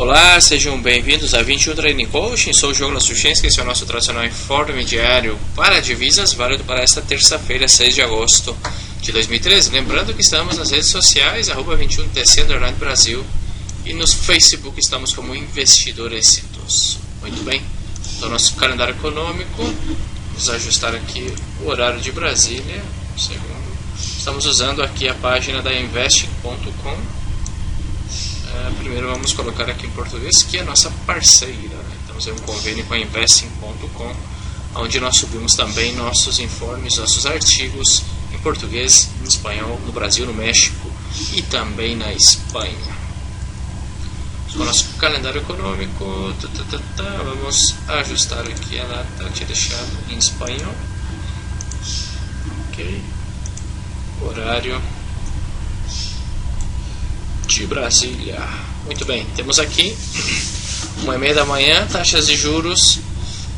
Olá, sejam bem-vindos a 21 Trading Coaching. Sou o Diogo Suchenski, esse é o nosso tradicional informe diário para divisas, válido para esta terça-feira, 6 de agosto de 2013. Lembrando que estamos nas redes sociais, @21TC Brasil, e no Facebook estamos como Investidores Exitoso. Muito bem, então nosso calendário econômico, vamos ajustar aqui o horário de Brasília. Estamos usando aqui a página da investing.com. Primeiro vamos colocar aqui em português, que é a nossa parceira, né? Temos aí um convênio com a investing.com, onde nós subimos também nossos informes, nossos artigos em português, em espanhol, no Brasil, no México e também na Espanha. Com o nosso calendário econômico, vamos ajustar aqui a data, tinha deixado em espanhol. Ok, horário de Brasília. Muito bem, temos aqui 1h30 da manhã, taxas de juros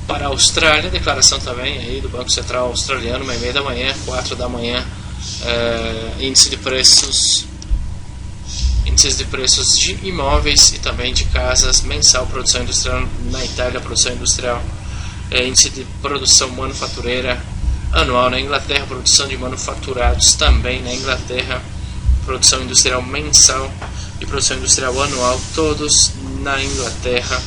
para a Austrália, declaração também aí do Banco Central Australiano, 1h30 da manhã, 4 da manhã, índices de preços de imóveis e também de casas, mensal, produção industrial na Itália, produção industrial, índice de produção manufatureira anual na Inglaterra, produção de manufaturados também na Inglaterra, produção industrial mensal e produção industrial anual, todos na Inglaterra,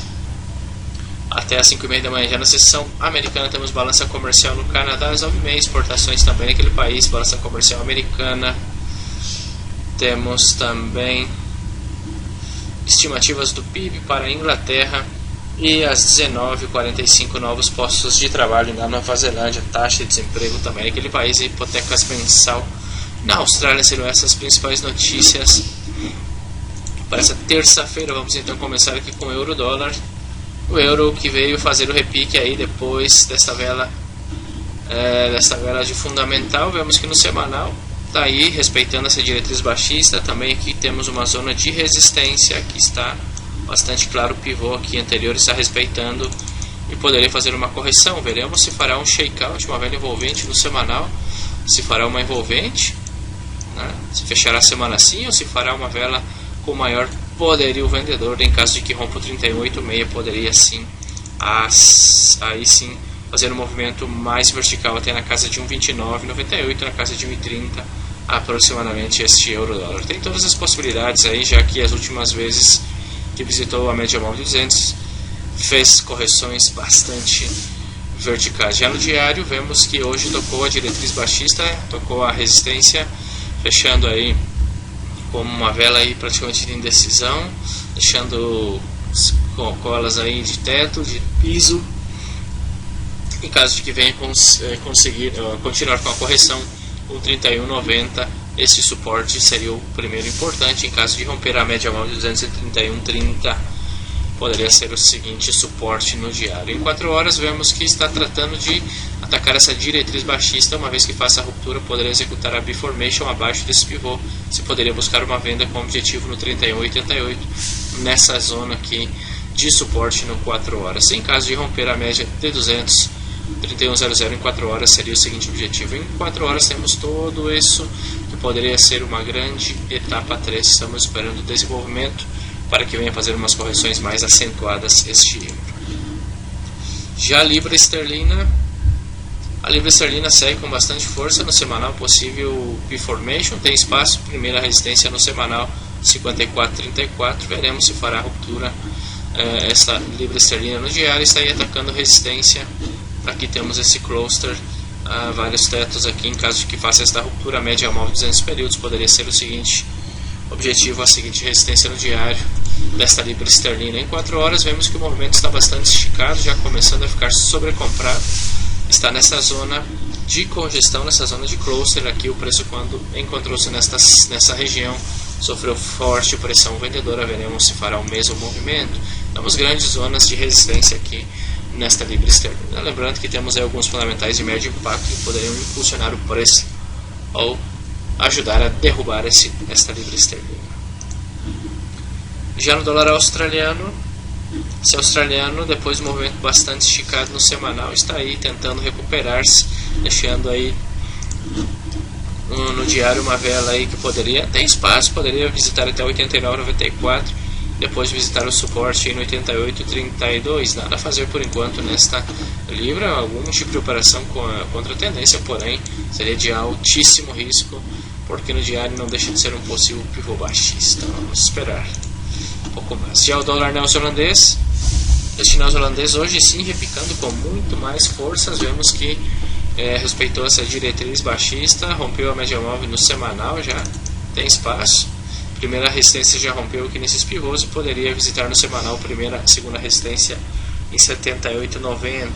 até às 5h30 da manhã. Já na seção americana temos balança comercial no Canadá às 9h30, exportações também naquele país, balança comercial americana. Temos também estimativas do PIB para a Inglaterra e às 19h45 novos postos de trabalho na Nova Zelândia, taxa de desemprego também naquele país e hipotecas mensal. Na Austrália seriam essas principais notícias para essa terça-feira. Vamos então começar aqui com o euro-dólar. O euro que veio fazer o repique aí depois desta vela de fundamental. Vemos que no semanal está aí respeitando essa diretriz baixista. Também aqui temos uma zona de resistência que está bastante claro. O pivô aqui anterior está respeitando e poderia fazer uma correção. Veremos se fará um shakeout, uma vela envolvente no semanal, se fará uma envolvente, se fechará a semana assim, ou se fará uma vela com maior poderio vendedor. Em caso de que rompa o 31,86, poderia sim, aí sim, fazer um movimento mais vertical até na casa de 1,2998, na casa de 1,30 aproximadamente este euro-dólar. Tem todas as possibilidades aí, já que as últimas vezes que visitou a média móvel de 200 fez correções bastante verticais. Já no diário vemos que hoje tocou a diretriz baixista, tocou a resistência, fechando aí como uma vela aí praticamente de indecisão, deixando colas aí de teto, de piso. Em caso de que venha conseguir continuar com a correção, com 31,90, esse suporte seria o primeiro importante. Em caso de romper a média móvel de 231,30, poderia ser o seguinte suporte no diário. Em 4 horas vemos que está tratando de atacar essa diretriz baixista. Uma vez que faça a ruptura, poderia executar a B-Formation abaixo desse pivô. Se poderia buscar uma venda com objetivo no 31,88, nessa zona aqui de suporte no 4 horas. Em caso de romper a média de 200, 31,00 em 4 horas seria o seguinte objetivo. Em 4 horas temos tudo isso que poderia ser uma grande etapa 3. Estamos esperando o desenvolvimento para que venha fazer umas correções mais acentuadas este euro. Já a libra esterlina segue com bastante força no semanal, possível B-Formation, tem espaço, primeira resistência no semanal 54,34, veremos se fará ruptura. Essa libra esterlina no diário está aí atacando resistência. Aqui temos esse cluster, vários tetos aqui. Em caso de que faça esta ruptura, a média móvel de 200 períodos poderia ser o seguinte objetivo, a seguinte resistência no diário desta libra esterlina. Em 4 horas vemos que o movimento está bastante esticado, já começando a ficar sobrecomprado, está nessa zona de congestão, nessa zona de cluster. Aqui o preço, quando encontrou-se nessa região, sofreu forte pressão vendedora. Veremos se fará o mesmo movimento. Temos grandes zonas de resistência aqui nesta libra esterlina. Lembrando que temos aí alguns fundamentais de médio impacto que poderiam impulsionar o preço ou ajudar a derrubar esta libra esterlina. Já no dólar australiano, esse australiano, depois de um movimento bastante esticado no semanal, está aí tentando recuperar-se, deixando aí no diário uma vela aí que poderia ter espaço, poderia visitar até 89,94 depois de visitar o suporte em 88,32. Nada a fazer por enquanto nesta libra, algum tipo de operação contra a tendência, porém seria de altíssimo risco, porque no diário não deixa de ser um possível pivô baixista. Vamos esperar um pouco mais. Já o dólar neozelandês, este neozelandês hoje sim repicando com muito mais forças. Vemos que respeitou essa diretriz baixista, rompeu a média móvel no semanal, já tem espaço. Primeira resistência já rompeu aqui nesses pivôs e poderia visitar no semanal segunda resistência em 78,90.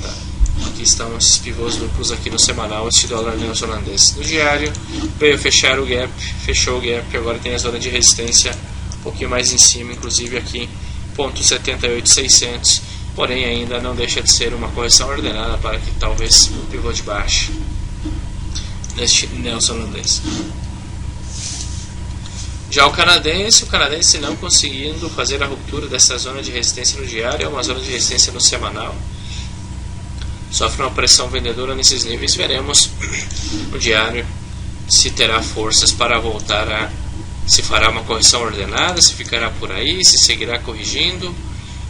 Aqui estão esses pivôs duplos aqui no semanal, este dólar neozelandês. No diário veio fechar o gap, fechou o gap, agora tem a zona de resistência um pouquinho mais em cima, inclusive aqui ponto 78,600, porém ainda não deixa de ser uma correção ordenada para que talvez um pivô de baixa neste neozelandês. Já o canadense não conseguindo fazer a ruptura dessa zona de resistência no diário, é uma zona de resistência no semanal. Sofre uma pressão vendedora nesses níveis. Veremos no diário se terá forças para voltar se fará uma correção ordenada, se ficará por aí, se seguirá corrigindo.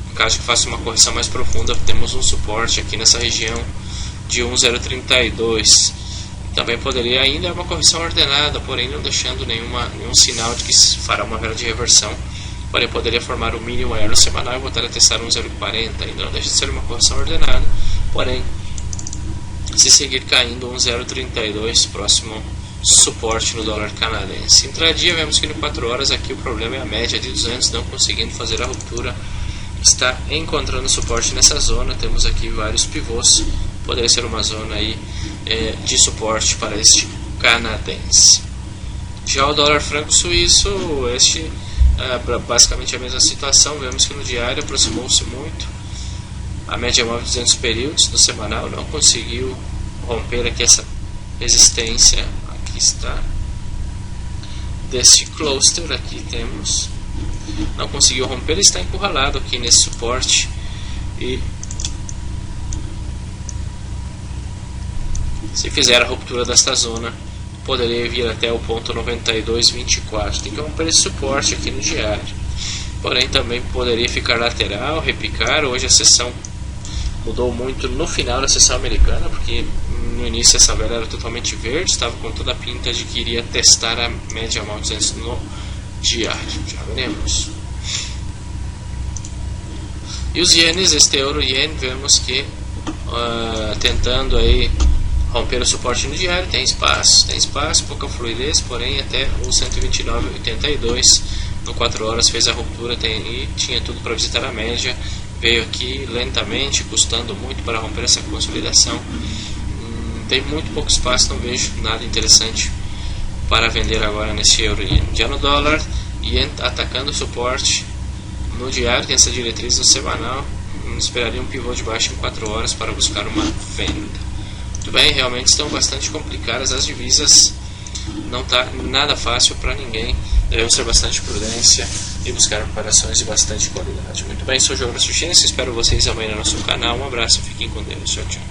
No caso que faça uma correção mais profunda, temos um suporte aqui nessa região de 1,032. Também poderia ainda uma correção ordenada, porém não deixando nenhum sinal de que fará uma vela de reversão. Porém poderia formar o mínimo maior no semanal e voltar a testar 1,040. Ainda não deixa de ser uma correção ordenada, porém se seguir caindo 1,032, próximo suporte no dólar canadense. Intradia vemos que no 4 horas aqui o problema é a média de 200 não conseguindo fazer a ruptura. Está encontrando suporte nessa zona. Temos aqui vários pivôs. Poderia ser uma zona aí de suporte para este canadense. Já o dólar franco suíço, este basicamente a mesma situação. Vemos que no diário aproximou-se muito a média móvel de 200 períodos, no semanal não conseguiu romper aqui essa resistência. Aqui está deste cluster, aqui temos, não conseguiu romper, está encurralado aqui nesse suporte e se fizer a ruptura desta zona, poderia vir até o ponto 92,24. Tem que romper esse suporte aqui no diário. Porém, também poderia ficar lateral, repicar. Hoje a sessão mudou muito no final da sessão americana, porque no início essa vela era totalmente verde, estava com toda a pinta de que iria testar a média móvel 200 no diário. Já veremos. E os ienes, este euro-ien, vemos que tentando aí romper o suporte no diário, tem espaço, pouca fluidez, porém até o 129,82 no 4 horas fez a ruptura e tinha tudo para visitar a média. Veio aqui lentamente, custando muito para romper essa consolidação. Tem muito pouco espaço, não vejo nada interessante para vender agora nesse euro-ien. Já no dólar, ien atacando o suporte no diário, tem essa diretriz no semanal. Esperaria um pivô de baixo em 4 horas para buscar uma venda. Muito bem, realmente estão bastante complicadas as divisas, não está nada fácil para ninguém. Devemos ter bastante prudência e buscar operações de bastante qualidade. Muito bem, sou o Geografia Chinesa, espero vocês amanhã no nosso canal. Um abraço, fiquem com Deus, tchau, tchau.